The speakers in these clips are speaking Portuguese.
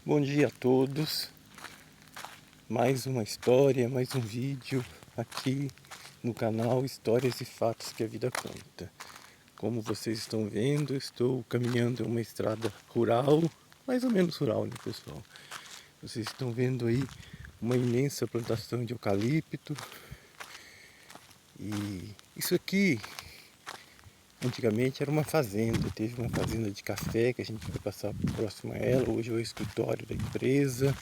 Bom dia a todos, mais uma história, mais um vídeo aqui no canal Histórias e Fatos que a Vida Conta. Como vocês estão vendo, estou caminhando em uma estrada rural, mais ou menos rural, né, pessoal? Vocês estão vendo aí uma imensa plantação de eucalipto. E isso aqui antigamente era uma fazenda, teve uma fazenda de café que a gente vai passar próximo a ela, hoje é o escritório da empresa.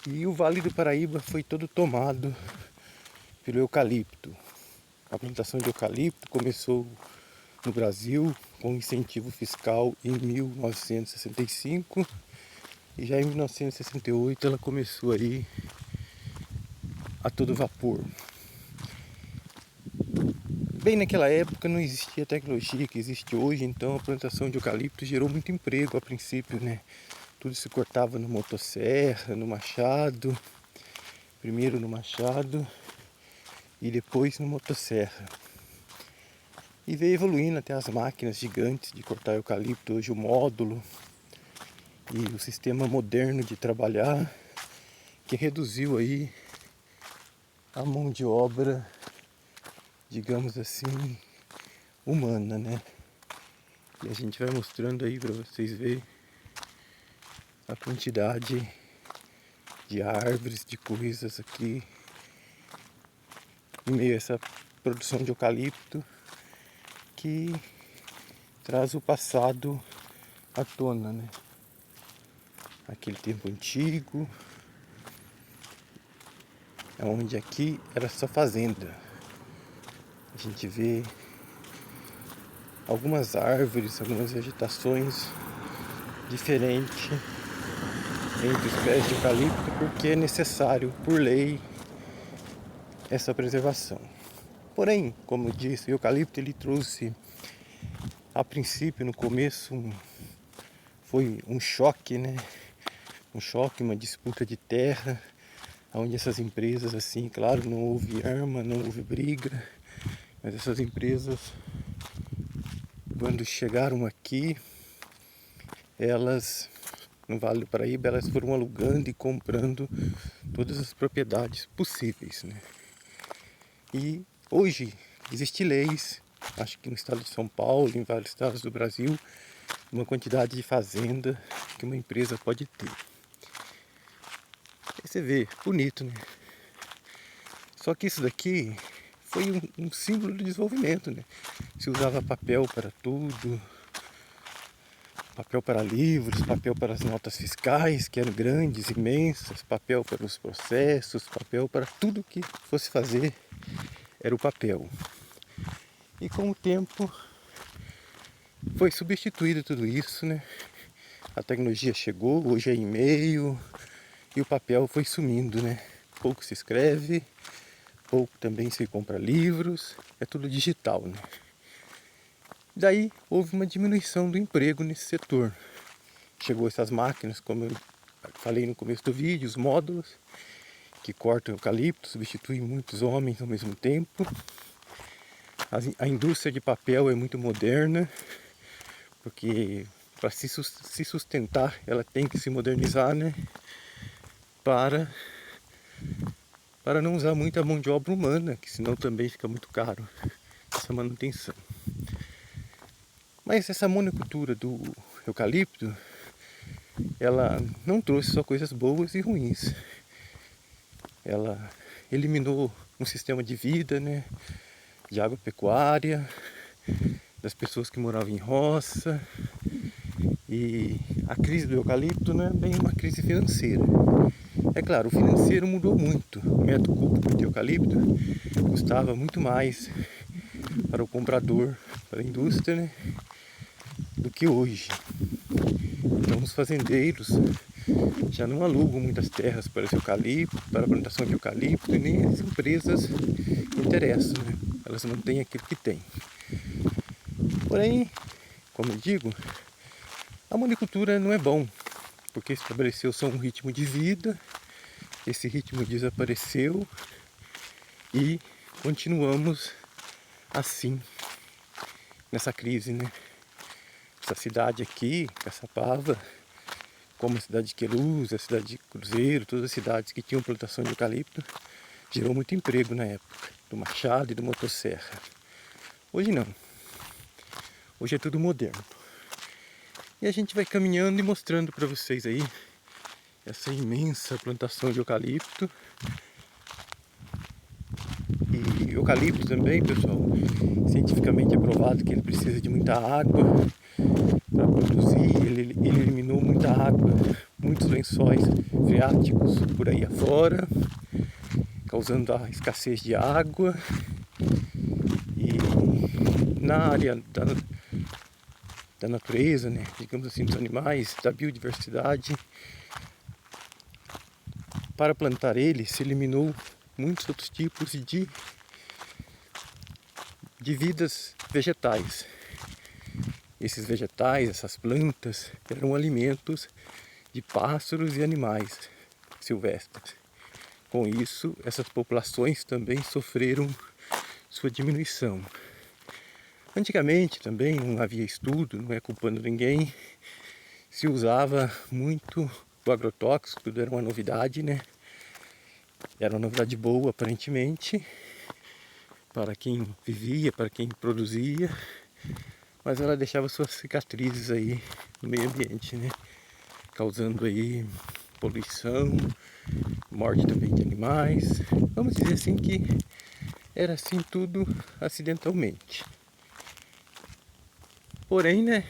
E o Vale do Paraíba foi todo tomado pelo eucalipto. A plantação de eucalipto começou no Brasil com incentivo fiscal em 1965 e já em 1968 ela começou aí a todo vapor. Bem naquela época não existia a tecnologia que existe hoje, então a plantação de eucalipto gerou muito emprego a princípio, né? Tudo se cortava no motosserra, no machado, primeiro no machado e depois no motosserra. E veio evoluindo até as máquinas gigantes de cortar eucalipto, hoje o módulo e o sistema moderno de trabalhar, que reduziu aí a mão de obra, digamos assim, humana, né? E a gente vai mostrando aí para vocês verem a quantidade de árvores, de coisas aqui, em meio a essa produção de eucalipto que traz o passado à tona, né? Aquele tempo antigo, onde aqui era só fazenda. A gente vê algumas árvores, algumas vegetações diferentes entre os pés de eucalipto, porque é necessário, por lei, essa preservação. Porém, como eu disse, o eucalipto ele trouxe, a princípio, no começo, foi um choque, né? Um choque, uma disputa de terra, onde essas empresas, assim, claro, não houve arma, não houve briga, mas essas empresas, quando chegaram aqui, elas, no Vale do Paraíba, elas foram alugando e comprando todas as propriedades possíveis, né? E hoje existem leis, acho que no estado de São Paulo, em vários estados do Brasil, uma quantidade de fazenda que uma empresa pode ter. Aí você vê, bonito, né? Só que isso daqui foi um símbolo do desenvolvimento, né? Se usava papel para tudo, papel para livros, papel para as notas fiscais, que eram grandes, imensas, papel para os processos, papel para tudo que fosse fazer, era o papel. E com o tempo foi substituído tudo isso, né? A tecnologia chegou, hoje é e-mail, e o papel foi sumindo, né? Pouco se escreve, pouco também se compra livros, é tudo digital, né? Daí houve uma diminuição do emprego nesse setor. Chegou essas máquinas, como eu falei no começo do vídeo, os módulos que cortam eucalipto, substituem muitos homens ao mesmo tempo. A indústria de papel é muito moderna, porque para se sustentar ela tem que se modernizar, né? Para não usar muita mão de obra humana, que senão também fica muito caro essa manutenção. Mas essa monocultura do eucalipto, ela não trouxe só coisas boas e ruins. Ela eliminou um sistema de vida, né, de agropecuária, das pessoas que moravam em roça. E a crise do eucalipto não é bem uma crise financeira. É claro, o financeiro mudou muito. O metro cúbico de eucalipto custava muito mais para o comprador, para a indústria, né, do que hoje. Então os fazendeiros já não alugam muitas terras para esse eucalipto, para a plantação de eucalipto, e nem as empresas interessam, né? Elas mantêm aquilo que tem. Porém, como eu digo, a monocultura não é bom, porque estabeleceu só um ritmo de vida, esse ritmo desapareceu e continuamos assim, nessa crise, né? Essa cidade aqui, Caçapava, como a cidade de Queluz, a cidade de Cruzeiro, todas as cidades que tinham plantação de eucalipto, gerou muito emprego na época, do machado e do motosserra. Hoje não. Hoje é tudo moderno. E a gente vai caminhando e mostrando para vocês aí essa imensa plantação de eucalipto. E eucalipto também, pessoal, cientificamente é provado que ele precisa de muita água para produzir. Ele eliminou muita água, muitos lençóis freáticos por aí afora, causando a escassez de água. E na área da natureza, né, digamos assim, dos animais, da biodiversidade, para plantar ele se eliminou muitos outros tipos de vidas vegetais. Esses vegetais, essas plantas, eram alimentos de pássaros e animais silvestres. Com isso, essas populações também sofreram sua diminuição. Antigamente também não havia estudo, não é culpando ninguém, se usava muito o agrotóxico, tudo era uma novidade, né? Era uma novidade boa, aparentemente, para quem vivia, para quem produzia, mas ela deixava suas cicatrizes aí no meio ambiente, né? Causando aí poluição, morte também de animais. Vamos dizer assim que era assim tudo acidentalmente. Porém, né,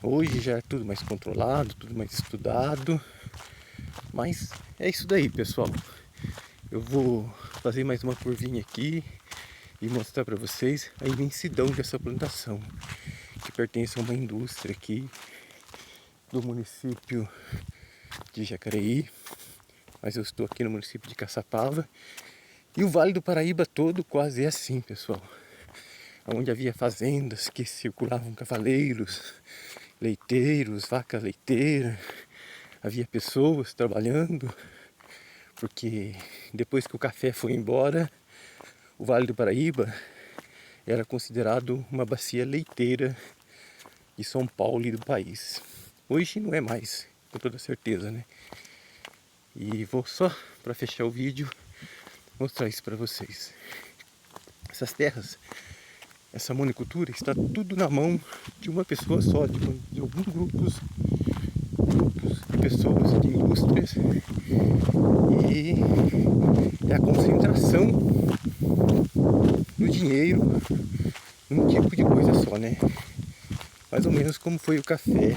hoje já é tudo mais controlado, tudo mais estudado. Mas é isso daí, pessoal. Eu vou fazer mais uma curvinha aqui e mostrar para vocês a imensidão dessa plantação, que pertence a uma indústria aqui do município de Jacareí, mas eu estou aqui no município de Caçapava. E o Vale do Paraíba todo quase é assim, pessoal. Onde havia fazendas que circulavam cavaleiros, leiteiros, vacas leiteiras, havia pessoas trabalhando, porque depois que o café foi embora, o Vale do Paraíba era considerado uma bacia leiteira de São Paulo e do país. Hoje não é mais, com toda certeza, né? E vou só, para fechar o vídeo, mostrar isso para vocês. Essas terras, essa monocultura está tudo na mão de uma pessoa só, de alguns grupos de pessoas, de indústrias, e é a concentração do dinheiro num tipo de coisa só, né? Mais ou menos como foi o café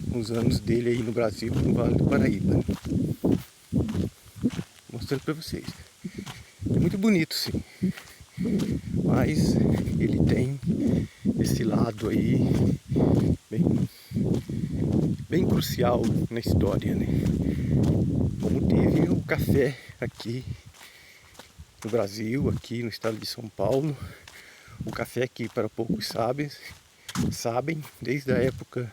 nos anos dele aí no Brasil, no Vale do Paraíba. Mostrando para vocês. É muito bonito, sim. Mas ele tem esse lado aí bem crucial na história, né? Como teve o café aqui no Brasil, aqui no estado de São Paulo. O café que para poucos sabem, desde a época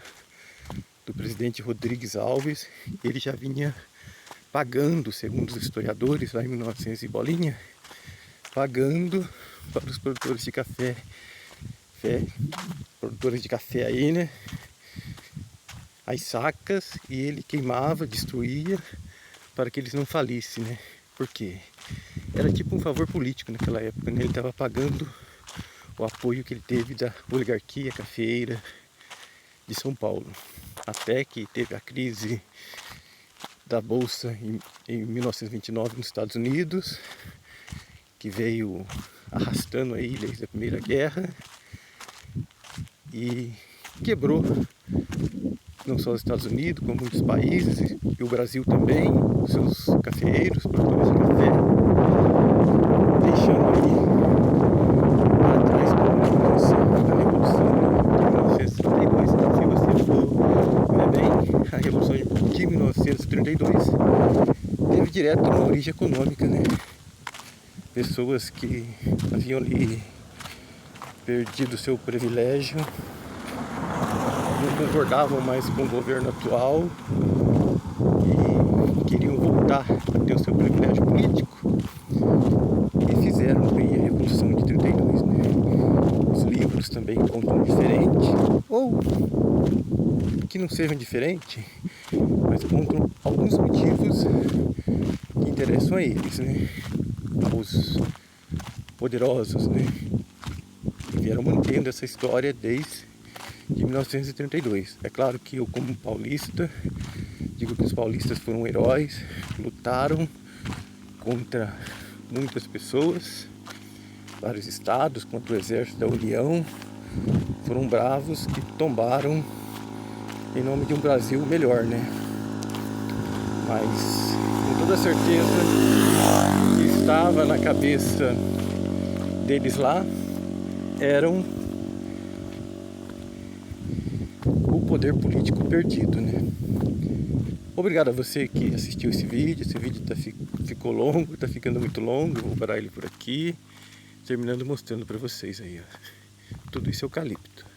do presidente Rodrigues Alves, ele já vinha pagando, segundo os historiadores, lá em 1900 e bolinha, pagando para os produtores de café, produtores de café aí, né, as sacas, e ele queimava, destruía, para que eles não falissem, né? Porque era tipo um favor político naquela época, né? Ele estava pagando o apoio que ele teve da oligarquia cafeeira de São Paulo. Até que teve a crise da Bolsa em 1929 nos Estados Unidos, que veio arrastando aí desde a Primeira Guerra e quebrou não só os Estados Unidos, como muitos países, e o Brasil também, os seus cafeeiros, produtores de café, deixando aí para trás a Revolução de 1932. Se você for ver bem, a Revolução de 1932 teve direto uma origem econômica, né? Pessoas que haviam ali perdido seu privilégio, não concordavam mais com o governo atual e queriam voltar a ter o seu privilégio político, e fizeram bem a Revolução de 32, né? Os livros também contam diferente, ou que não sejam diferentes, mas contam alguns motivos que interessam a eles, né? Aos poderosos, né? Que vieram mantendo essa história desde 1932. É claro que eu, como paulista, digo que os paulistas foram heróis, lutaram contra muitas pessoas, vários estados, contra o exército da União, foram bravos que tombaram em nome de um Brasil melhor, né? Mas com toda certeza que estava na cabeça deles lá eram o poder político perdido, né? Obrigado a você que assistiu esse vídeo ficou longo, tá ficando muito longo, eu vou parar ele por aqui, terminando mostrando para vocês aí, ó. Tudo isso é eucalipto.